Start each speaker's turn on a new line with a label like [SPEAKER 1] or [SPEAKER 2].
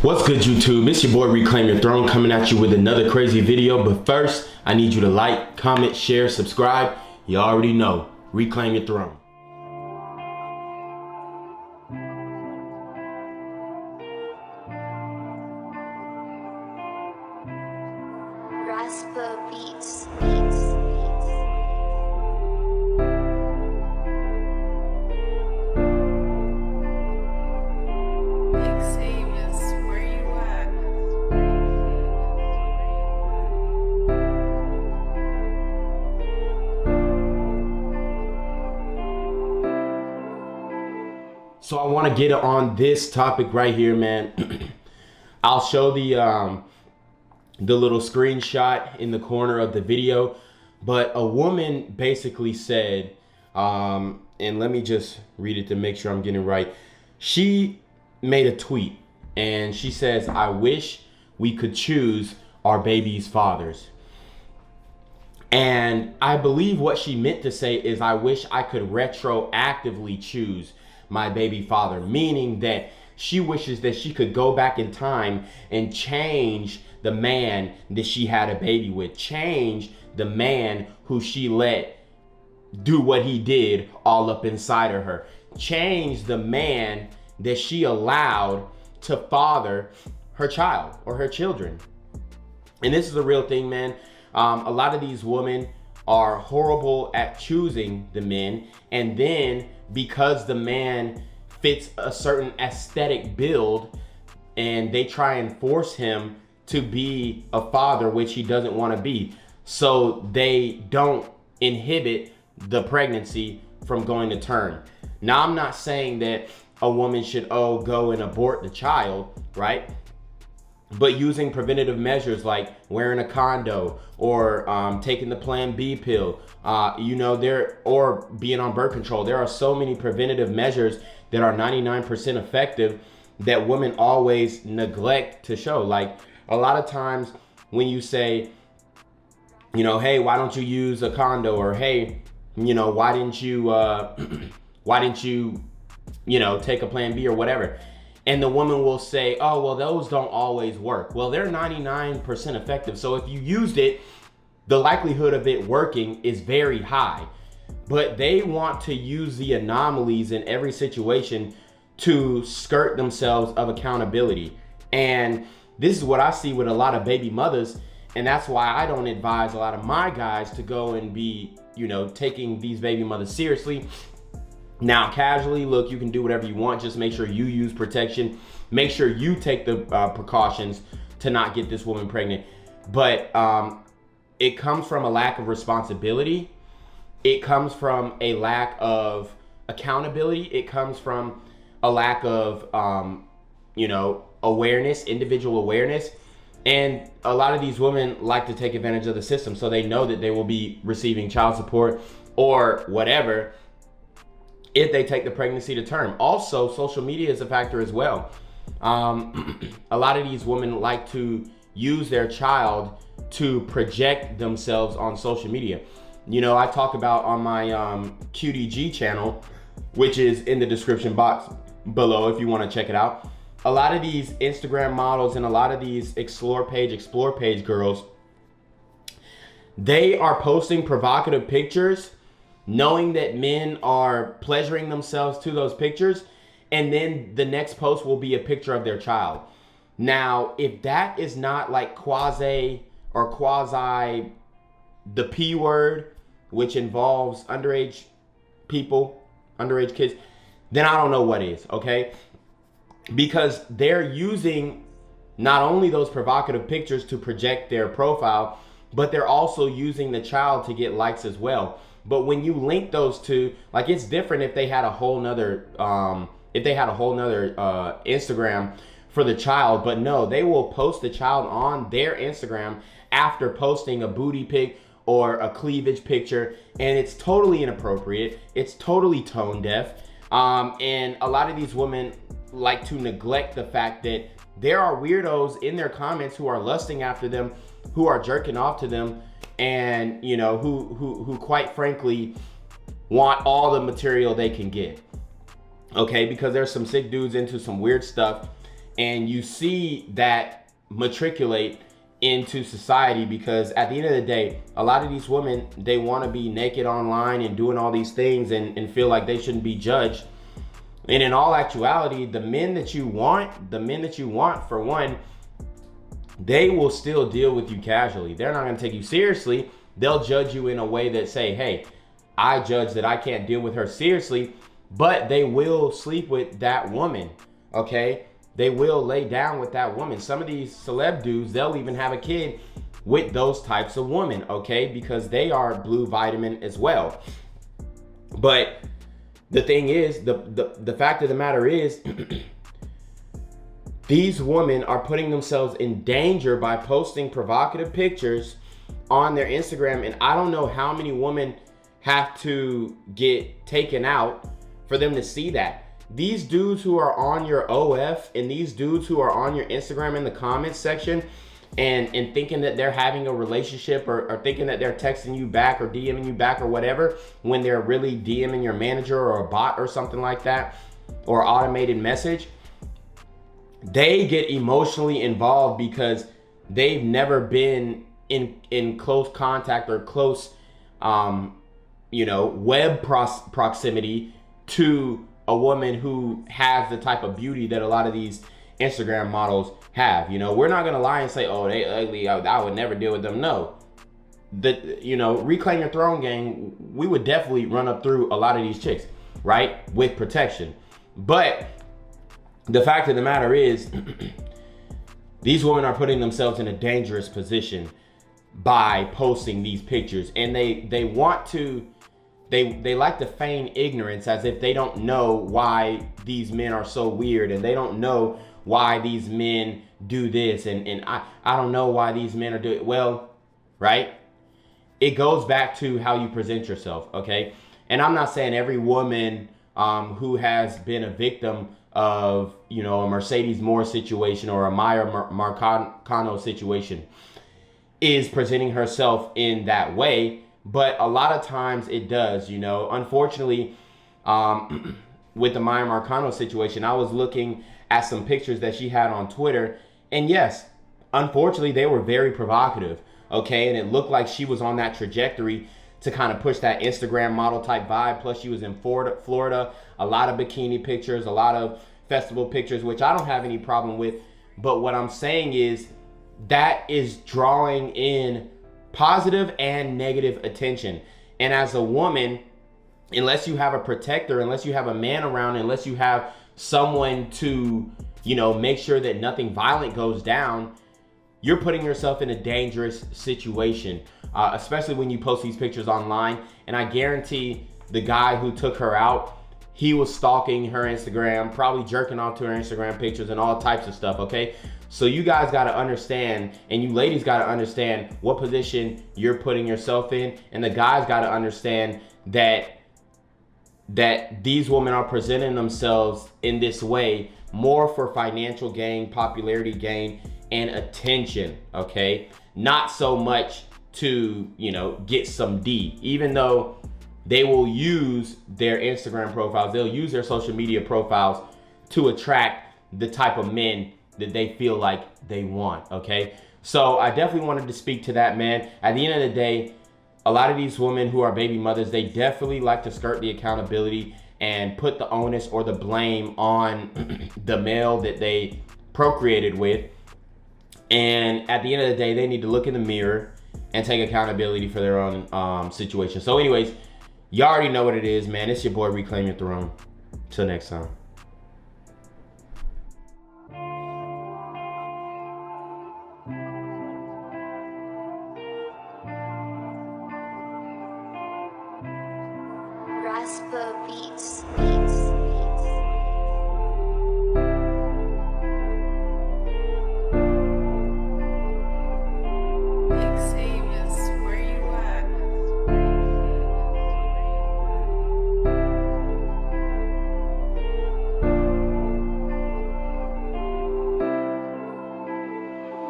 [SPEAKER 1] What's good, YouTube? It's your boy Reclaim Your Throne coming at you with another crazy video. But first, I need you to like, comment, share, subscribe. You already know. Reclaim your throne.
[SPEAKER 2] Raspa Beats.
[SPEAKER 1] So I want to get on this topic right here, man. I'll show the little screenshot in the corner of the video, but a woman basically said, and let me just read it to make sure I'm getting it right. She made a tweet and she says, "I wish we could choose our baby's fathers." And I believe what she meant to say is, I wish I could retroactively choose my baby father, meaning that she wishes that she could go back in time and change the man that she had a baby with, change the man who she let do what he did all up inside of her, change the man that she allowed to father her child or her children. And this is a real thing, man. A lot of these women are horrible at choosing the men, and then because the man fits a certain aesthetic build and they try and force him to be a father, which he doesn't want to be, so they don't inhibit the pregnancy from going to term. Now, I'm not saying that a woman should go and abort the child, right? But using preventative measures like wearing a condo or taking the Plan B pill, or being on birth control. There are so many preventative measures that are 99% effective that women always neglect to show. Like, a lot of times when you say, hey, why don't you use a condo? Or, hey, why didn't you take a Plan B or whatever? And the woman will say, oh, well, those don't always work. Well, they're 99% effective. So if you used it, the likelihood of it working is very high. But they want to use the anomalies in every situation to skirt themselves of accountability. And this is what I see with a lot of baby mothers. And that's why I don't advise a lot of my guys to go and be, taking these baby mothers seriously. Now, casually, look, you can do whatever you want. Just make sure you use protection. Make sure you take the precautions to not get this woman pregnant. But it comes from a lack of responsibility. It comes from a lack of accountability. It comes from a lack of, awareness, individual awareness. And a lot of these women like to take advantage of the system. So they know that they will be receiving child support or whatever if they take the pregnancy to term. Also, social media is a factor as well. A lot of these women like to use their child to project themselves on social media. I talk about on my QDG channel, which is in the description box below if you want to check it out. A lot of these Instagram models and a lot of these explore page girls, they are posting provocative pictures knowing that men are pleasuring themselves to those pictures, and then the next post will be a picture of their child. Now, if that is not like quasi the P word, which involves underage people, underage kids, then I don't know what is, okay? Because they're using not only those provocative pictures to project their profile, but they're also using the child to get likes as well. But when you link those two, like, it's different if they had a whole nother Instagram for the child. But no, they will post the child on their Instagram after posting a booty pic or a cleavage picture, and it's totally inappropriate. It's totally tone deaf. And a lot of these women like to neglect the fact that there are weirdos in their comments who are lusting after them, who are jerking off to them, and who quite frankly want all the material they can get. Okay, because there's some sick dudes into some weird stuff, And you see that matriculate into society, because at the end of the day, a lot of these women, they want to be naked online and doing all these things and feel like they shouldn't be judged. And in all actuality, the men that you want, for one, they will still deal with you casually. They're not going to take you seriously. They'll judge you in a way that say, hey, I judge that I can't deal with her seriously, but they will sleep with that woman, okay? They will lay down with that woman. Some of these celeb dudes, they'll even have a kid with those types of women, okay? Because they are blue vitamin as well. But the thing is, the fact of the matter is, these women are putting themselves in danger by posting provocative pictures on their Instagram. And I don't know how many women have to get taken out for them to see that. These dudes who are on your OF and these dudes who are on your Instagram in the comments section and thinking that they're having a relationship or thinking that they're texting you back or DMing you back or whatever, when they're really DMing your manager or a bot or something like that, or automated message, they get emotionally involved because they've never been in close contact or close web proximity to a woman who has the type of beauty that a lot of these Instagram models have. We're not gonna lie and say, oh, they ugly, I would never deal with them. No, Reclaim Your Throne gang, we would definitely run up through a lot of these chicks, right, with protection. But the fact of the matter is, these women are putting themselves in a dangerous position by posting these pictures, and they want to, they like to feign ignorance as if they don't know why these men are so weird, and they don't know why these men do this, and I don't know why these men are doing well, right? It goes back to how you present yourself, okay? And I'm not saying every woman who has been a victim of, a Mercedes Moore situation or a Maya Marcano situation is presenting herself in that way, but a lot of times it does. Unfortunately, with the Maya Marcano situation, I was looking at some pictures that she had on Twitter, and yes, unfortunately, they were very provocative, okay? And it looked like she was on that trajectory to kind of push that Instagram model type vibe. Plus, she was in Florida, a lot of bikini pictures, a lot of festival pictures, which I don't have any problem with. But what I'm saying is that is drawing in positive and negative attention. And as a woman, unless you have a protector, unless you have a man around, unless you have someone to, make sure that nothing violent goes down, you're putting yourself in a dangerous situation, especially when you post these pictures online. And I guarantee the guy who took her out, he was stalking her Instagram, probably jerking off to her Instagram pictures and all types of stuff, okay? So you guys got to understand, and you ladies got to understand what position you're putting yourself in, and the guys got to understand that these women are presenting themselves in this way more for financial gain, popularity gain, and attention, okay? Not so much to, get some D, even though they will use their Instagram profiles, they'll use their social media profiles to attract the type of men that they feel like they want, okay? So I definitely wanted to speak to that, man. At the end of the day, a lot of these women who are baby mothers, they definitely like to skirt the accountability and put the onus or the blame on the male that they procreated with. And at the end of the day, they need to look in the mirror and take accountability for their own situation. So anyways, you already know what it is, man. It's your boy, Reclaim Your Throne. Till next time.
[SPEAKER 2] Raspa Beats.